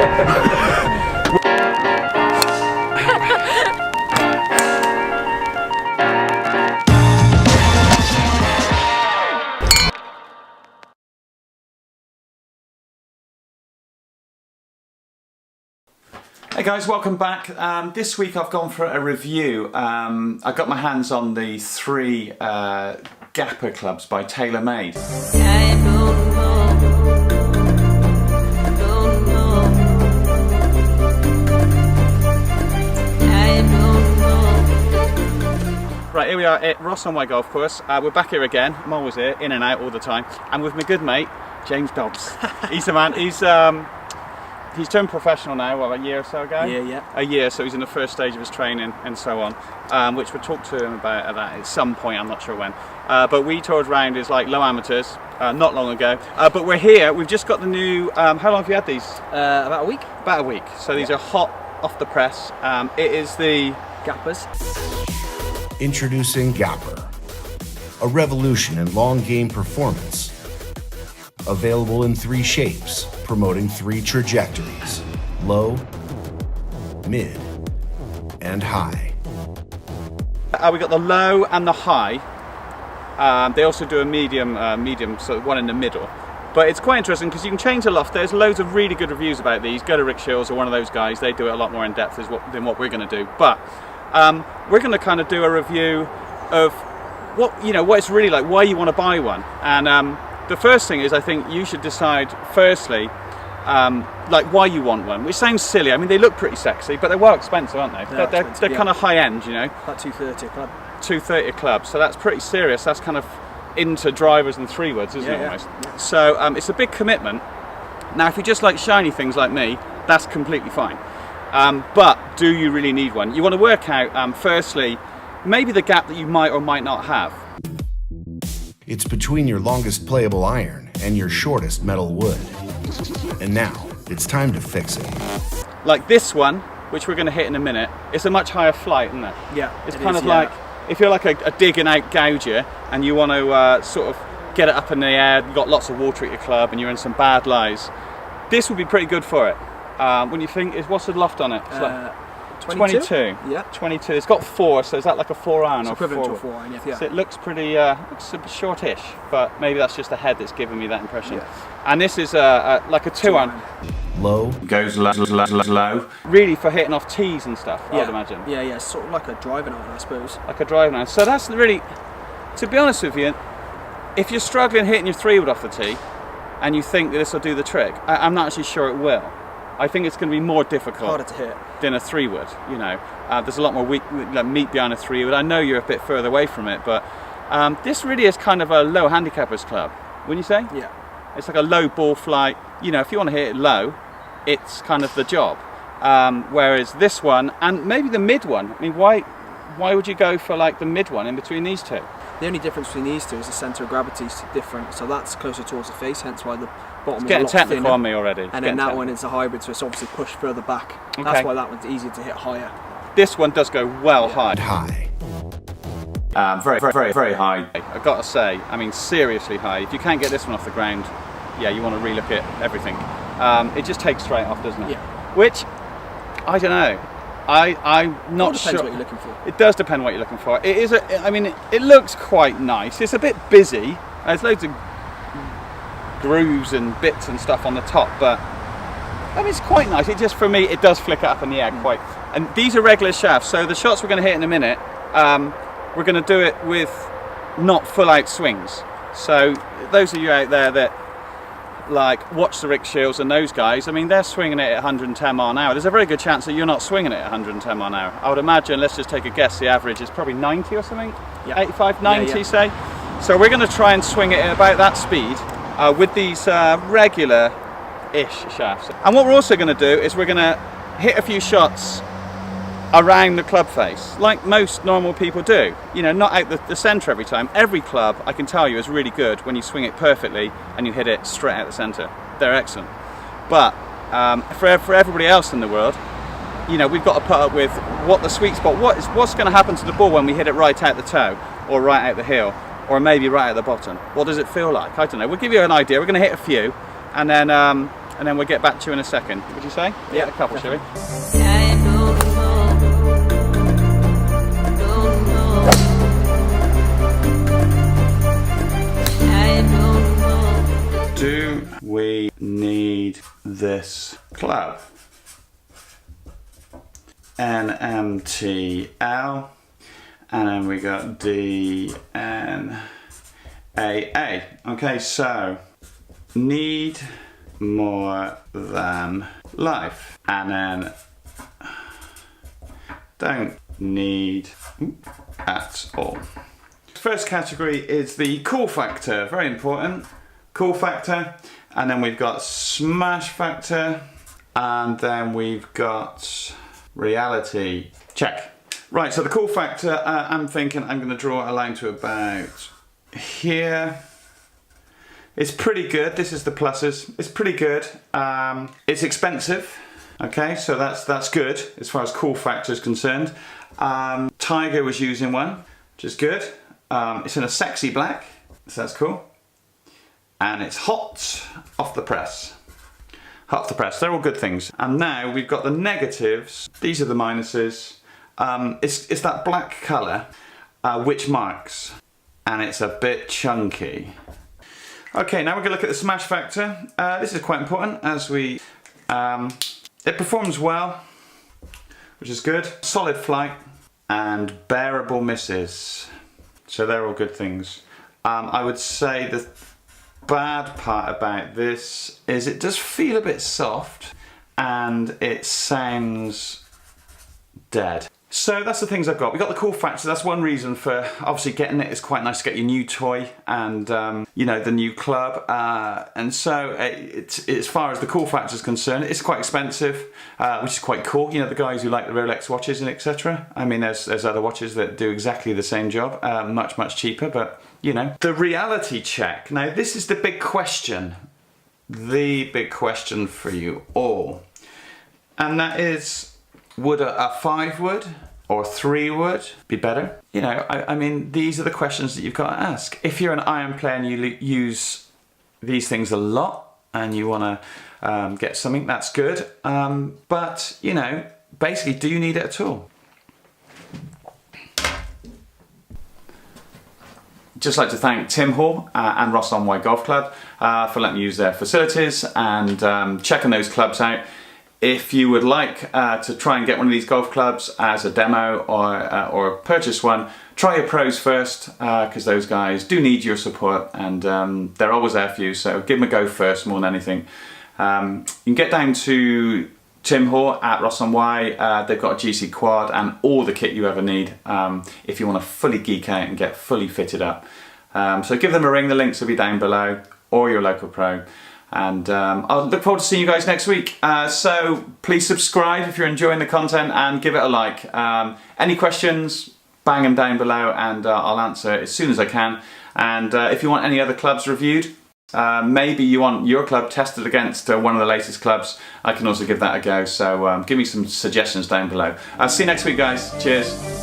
Hey guys, welcome back. This week I've gone for a review. I got my hands on the 3 GAPR clubs by TaylorMade. Right, here we are at Ross-on-Wye Golf Course. We're back here again. I'm always here, in and out all the time. And with my good mate, James Dobbs. He's the man. He's turned professional now, what, a year or so ago? Yeah. A year, so he's in the first stage of his training and so on, which we'll talk to him about at some point, I'm not sure when. But we toured around as like low amateurs, not long ago. But we're here, we've just got the new, how long have you had these? About a week. About a week. So these are hot off the press. It is the GAPRs. Introducing GAPR, a revolution in long game performance. Available in 3 shapes, promoting 3 trajectories: low, mid, and high. We got the low and the high. They also do a medium, so one in the middle. But it's quite interesting because you can change the loft. There's loads of really good reviews about these. Go to Rick Shields or one of those guys. They do it a lot more in depth than what we're going to do. But we're going to kind of do a review of what it's really like, why you want to buy one. And the first thing is, I think you should decide firstly like why you want one, which sounds silly. I mean, they look pretty sexy, but they're well expensive, aren't they? They're kind of high end, you know. About $230 a club. $230 a club, so that's pretty serious. That's kind of into drivers and 3-woods, isn't it, almost? Yeah. So it's a big commitment. Now, if you just like shiny things like me, that's completely fine. But do you really need one? You want to work out, firstly, maybe the gap that you might or might not have. It's between your longest playable iron and your shortest metal wood. And now, it's time to fix it. Like this one, which we're going to hit in a minute, it's a much higher flight, isn't it? Yeah. It's kind of like, if you're like a digging out gouger and you want to sort of get it up in the air, you've got lots of water at your club and you're in some bad lies, this would be pretty good for it. When you think, what's the loft on it? It's like 22. Yeah. 22. It's got 4, so is that like a 4 iron? It's or equivalent 4? to a 4 iron, yeah. So it looks pretty, looks a bit shortish, but maybe that's just the head that's giving me that impression. Yeah. And this is like a 2 iron. Low. Goes low. Really for hitting off tees and stuff, I would imagine. Yeah, sort of like a driving iron, I suppose. Like a driving iron. So that's really, to be honest with you, if you're struggling hitting your 3-wood off the tee, and you think that this will do the trick, I'm not actually sure it will. I think it's going to be more difficult, harder to hit than a 3-wood. You know, there's a lot more meat behind a 3-wood. I know you're a bit further away from it, but this really is kind of a low handicappers club, wouldn't you say? Yeah. It's like a low ball flight. You know, if you want to hit it low, it's kind of the job. Whereas this one and maybe the mid one. I mean, why would you go for like the mid one in between these two? The only difference between these two is the centre of gravity is different, so that's closer towards the face, hence why the bottom it's is getting a lot technical thinner. On me already. And then that one is a hybrid, so it's obviously pushed further back. Okay. That's why that one's easier to hit higher. This one does go well high. High. Very high. I've got to say, I mean, seriously high. If you can't get this one off the ground, yeah, you want to relook at everything. It just takes straight off, doesn't it? Yeah. Which, I don't know. I'm not sure. It depends what you're looking for. It does depend what you're looking for. It is. I mean, it looks quite nice. It's a bit busy. There's loads of grooves and bits and stuff on the top, but I mean, it's quite nice. It just, for me, it does flick it up in the air quite. And these are regular shafts, so the shots we're going to hit in a minute, we're going to do it with not full out swings. So those of you out there that like watch the Rick Shields and those guys, I mean, they're swinging it at 110 mile an hour. There's a very good chance that you're not swinging it at 110 mile an hour. I would imagine, let's just take a guess, the average is probably 90 or something? Yeah. 85, 90 yeah. say? So we're going to try and swing it at about that speed with these regular-ish shafts. And what we're also going to do is we're going to hit a few shots around the club face, like most normal people do. You know, not out the centre every time. Every club, I can tell you, is really good when you swing it perfectly and you hit it straight out the centre. They're excellent. But for everybody else in the world, you know, we've got to put up with what the sweet spot, what's going to happen to the ball when we hit it right out the toe, or right out the heel, or maybe right at the bottom. What does it feel like? I don't know. We'll give you an idea. We're going to hit a few, and then and then we'll get back to you in a second. Would you say? Yeah, a couple, shall we? Do we need this club? NMTL, and then we got DNAA. Okay, so need more than life, and then don't need at all. First category is the cool factor, very important. Cool factor, and then we've got smash factor, and then we've got reality check. Right, so the cool factor, I'm thinking I'm going to draw a line to about here. It's pretty good. This is the pluses. It's pretty good. It's expensive. Okay, so that's good as far as cool factor is concerned. Tiger was using one, which is good. It's in a sexy black, so that's cool. And it's hot off the press. Hot off the press, they're all good things. And now we've got the negatives. These are the minuses. It's that black colour, which marks, and it's a bit chunky. Okay, now we're gonna look at the smash factor. This is quite important as we, it performs well, which is good. Solid flight and bearable misses. So they're all good things. I would say the bad part about this is it does feel a bit soft and it sounds dead. So that's the things I've got. We've got the cool factor. That's one reason for obviously getting it. It's quite nice to get your new toy and you know, the new club. And so as far as the cool factor is concerned, it's quite expensive, which is quite cool. You know, the guys who like the Rolex watches and etc. I mean, there's other watches that do exactly the same job, much cheaper. But you know, the reality check. Now, this is the big question. The big question for you all, and that is, would a 5 wood or 3 wood be better? You know, I mean, these are the questions that you've got to ask. If you're an iron player and you use these things a lot and you want to get something, that's good. But, you know, basically, do you need it at all? Just like to thank Tim Hall and Ross-on-Wye Golf Club for letting me use their facilities and checking those clubs out. If you would like to try and get one of these golf clubs as a demo or purchase one, try your pros first, because those guys do need your support and they're always there for you, so give them a go first more than anything. You can get down to Tim Hall at Ross-on-Wye. They've got a GC quad and all the kit you ever need if you want to fully geek out and get fully fitted up. So give them a ring, the links will be down below, or your local pro. And I'll look forward to seeing you guys next week. So please subscribe if you're enjoying the content and give it a like. Any questions, bang them down below and I'll answer as soon as I can. And if you want any other clubs reviewed, maybe you want your club tested against one of the latest clubs, I can also give that a go. So give me some suggestions down below. I'll see you next week, guys. Cheers.